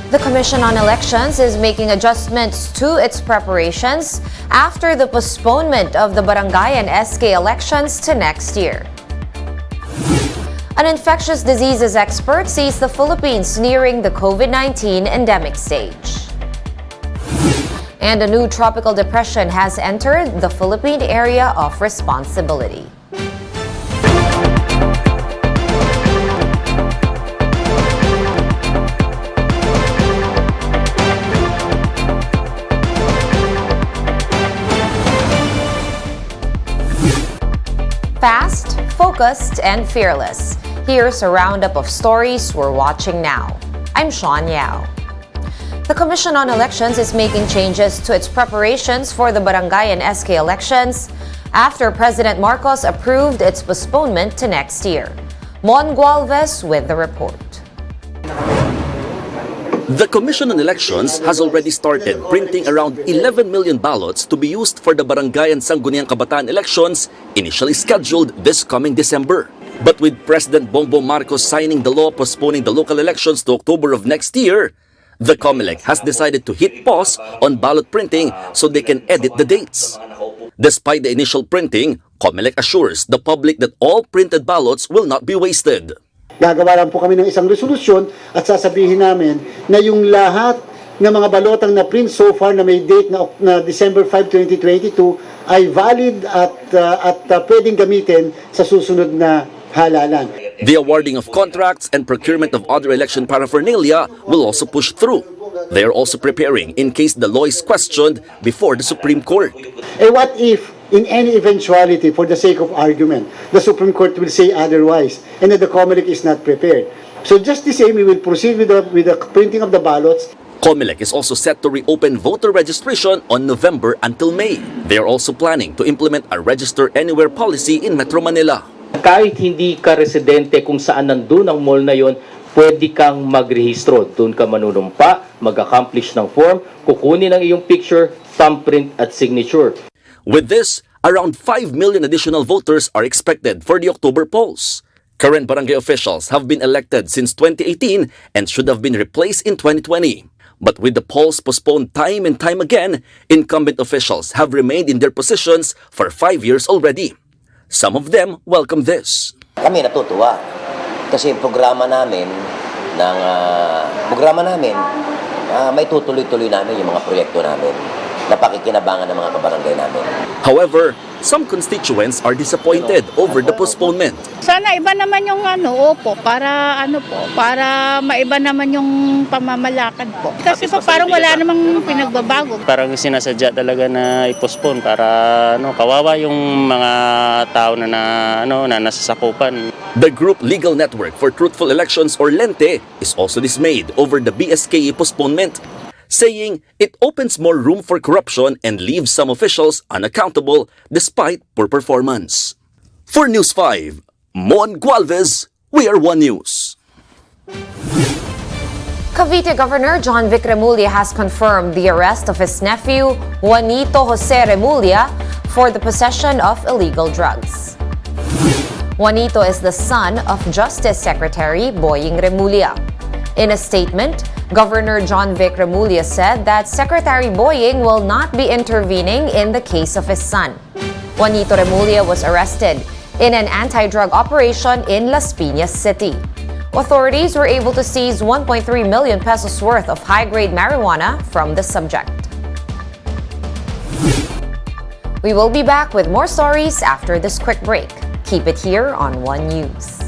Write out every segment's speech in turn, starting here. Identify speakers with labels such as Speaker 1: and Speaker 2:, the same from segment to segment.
Speaker 1: The Commission on Elections is making adjustments to its preparations after the postponement of the barangay and SK elections to next year. An infectious diseases expert sees the Philippines nearing the COVID-19 endemic stage. And a new tropical depression has entered the Philippine area of responsibility. Fast, focused, and fearless. Here's a roundup of stories we're watching now. I'm Sean Yao. The Commission on Elections is making changes to its preparations for the barangay and SK elections after President Marcos approved its postponement to next year. Mon Gualvez with the report.
Speaker 2: The Commission on Elections has already started printing around 11 million ballots to be used for the Barangay and Sangguniang Kabataan elections initially scheduled this coming December. But with President Bongbong Marcos signing the law postponing the local elections to October of next year, the COMELEC has decided to hit pause on ballot printing so they can edit the dates. Despite the initial printing, COMELEC assures the public that all printed ballots will not be wasted.
Speaker 3: Gagawa lang po kami ng isang resolusyon at sasabihin namin na yung lahat ng mga balotang na print so far na may date na December 5, 2022 ay valid at pwedeng gamitin sa susunod na halalan.
Speaker 2: The awarding of contracts and procurement of other election paraphernalia will also push through. They are also preparing in case the law is questioned before the Supreme Court.
Speaker 3: What if, in any eventuality, for the sake of argument, the Supreme Court will say otherwise and that the COMELEC is not prepared? So just the same, we will proceed with the printing of the ballots.
Speaker 2: COMELEC is also set to reopen voter registration on November until May. They are also planning to implement a Register Anywhere policy in Metro Manila.
Speaker 4: Kahit hindi ka residente kung saan nandun ang mall na yon, pwede kang magrehistro. Doon ka manunumpa, mag-accomplish ng form, kukunin ang iyong picture, thumbprint at signature.
Speaker 2: With this, around 5 million additional voters are expected for the October polls. Current barangay officials have been elected since 2018 and should have been replaced in 2020. But with the polls postponed time and time again, incumbent officials have remained in their positions for 5 years already. Some of them welcome this.
Speaker 5: Kami natutuwa kasi programa namin may tutuloy-tuloy namin yung mga proyekto namin na pakikinabangan ng mga kabarangay namin.
Speaker 2: However, some constituents are disappointed over the postponement.
Speaker 6: Sana iba naman yung para maiba naman yung pamamalakad po. Kasi parang wala namang pinagbabago.
Speaker 7: Parang sinasadya talaga na i-postpone para kawawa yung mga tao na nasasakupan.
Speaker 2: The group Legal Network for Truthful Elections or LENTE is also dismayed over the BSKE postponement, saying it opens more room for corruption and leaves some officials unaccountable despite poor performance. For News 5, Mon Gualvez, we are One News.
Speaker 1: Cavite Governor Juanito Remulya has confirmed the arrest of his nephew, Juanito Remulya, for the possession of illegal drugs. Juanito is the son of Justice Secretary Boying Remulya. In a statement, Governor Juanito Remulya said that Secretary Boying will not be intervening in the case of his son. Juanito Remulya was arrested in an anti-drug operation in Las Piñas City. Authorities were able to seize 1.3 million pesos worth of high-grade marijuana from the subject. We will be back with more stories after this quick break. Keep it here on One News.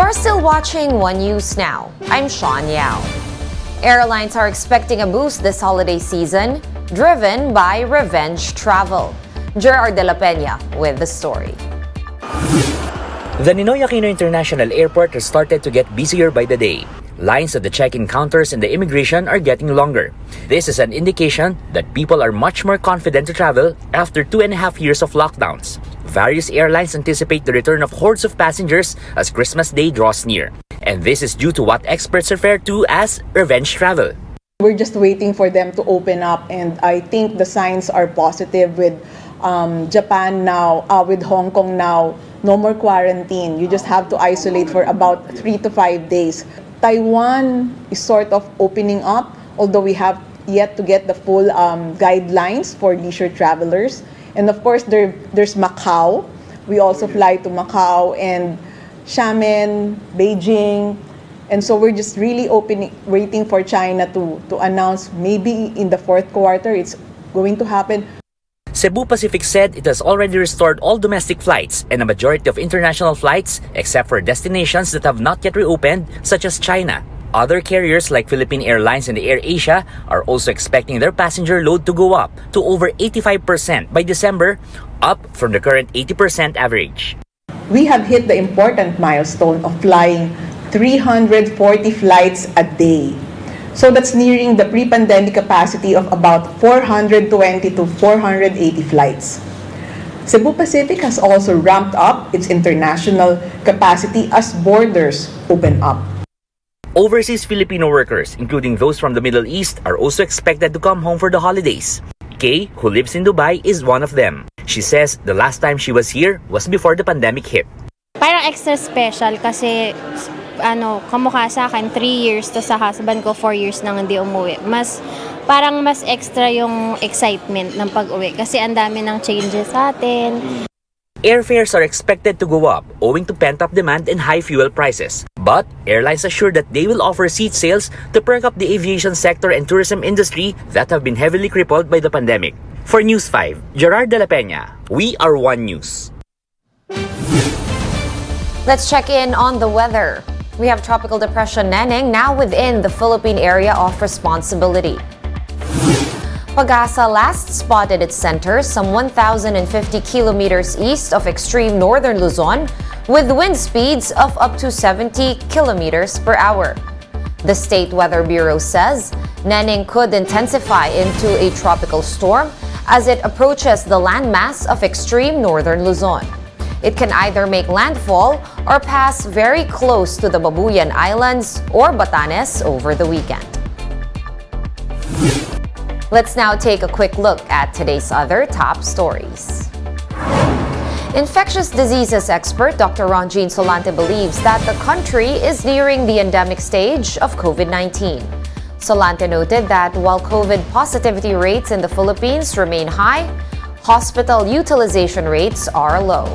Speaker 1: You're still watching One News Now. I'm Sean Yao. Airlines are expecting a boost this holiday season, driven by revenge travel. Gerard de la Peña with the story.
Speaker 8: The Ninoy Aquino International Airport has started to get busier by the day. Lines at the check-in counters and the immigration are getting longer. This is an indication that people are much more confident to travel after 2.5 years of lockdowns. Various airlines anticipate the return of hordes of passengers as Christmas Day draws near. And this is due to what experts refer to as revenge travel.
Speaker 9: We're just waiting for them to open up, and I think the signs are positive with Japan now, with Hong Kong now. No more quarantine. You just have to isolate for about 3 to 5 days. Taiwan is sort of opening up, although we have yet to get the full guidelines for leisure travelers. And of course, there's Macau. We also fly to Macau and Xiamen, Beijing. And so we're just really waiting for China to announce maybe in the fourth quarter it's going to happen.
Speaker 8: Cebu Pacific said it has already restored all domestic flights and a majority of international flights, except for destinations that have not yet reopened, such as China. Other carriers like Philippine Airlines and Air Asia are also expecting their passenger load to go up to over 85% by December, up from the current 80% average.
Speaker 9: We have hit the important milestone of flying 340 flights a day. So that's nearing the pre-pandemic capacity of about 420 to 480 flights. Cebu Pacific has also ramped up its international capacity as borders open up.
Speaker 8: Overseas Filipino workers, including those from the Middle East, are also expected to come home for the holidays. Kay, who lives in Dubai, is one of them. She says the last time she was here was before the pandemic hit.
Speaker 10: Parang extra special kasi kamukha sa akin 3 years to sa husband ko 4 years nang hindi umuwi. Parang mas extra yung excitement ng pag-uwi kasi ang dami ng changes sa atin.
Speaker 8: Airfares are expected to go up owing to pent-up demand and high fuel prices. But airlines assure that they will offer seat sales to perk up the aviation sector and tourism industry that have been heavily crippled by the pandemic. For News 5, Gerard de la Peña, we are One News.
Speaker 1: Let's check in on the weather. We have Tropical Depression Neneng now within the Philippine area of responsibility. Pag-asa last spotted its center some 1,050 kilometers east of extreme northern Luzon with wind speeds of up to 70 kilometers per hour. The State Weather Bureau says Neneng could intensify into a tropical storm as it approaches the landmass of extreme northern Luzon. It can either make landfall or pass very close to the Babuyan Islands or Batanes over the weekend. Let's now take a quick look at today's other top stories. Infectious diseases expert Dr. Ronjean Solante believes that the country is nearing the endemic stage of COVID-19. Solante noted that while COVID positivity rates in the Philippines remain high, hospital utilization rates are low.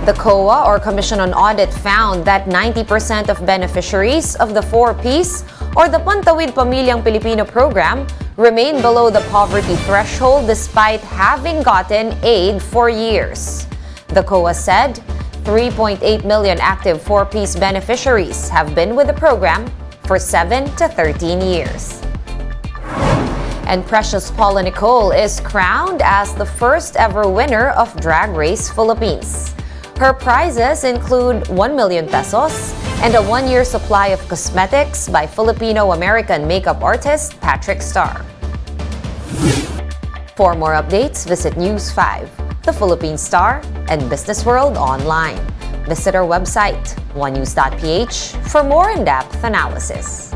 Speaker 1: The COA, or Commission on Audit, found that 90% of beneficiaries of the 4Ps, or the Pantawid Pamilyang Pilipino program, remain below the poverty threshold despite having gotten aid for years. The COA said 3.8 million active 4Ps beneficiaries have been with the program for 7 to 13 years. And Precious Paula Nicole is crowned as the first ever winner of Drag Race Philippines. Her prizes include 1 million pesos and a 1-year supply of cosmetics by Filipino-American makeup artist Patrick Starr. For more updates, visit News 5, The Philippine Star, and Business World online. Visit our website, onenews.ph, for more in-depth analysis.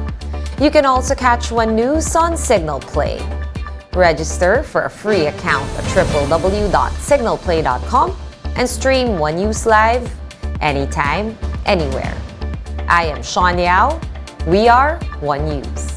Speaker 1: You can also catch One News on Signal Play. Register for a free account at www.signalplay.com and stream One News live anytime, anywhere. I am Sean Yao. We are One News.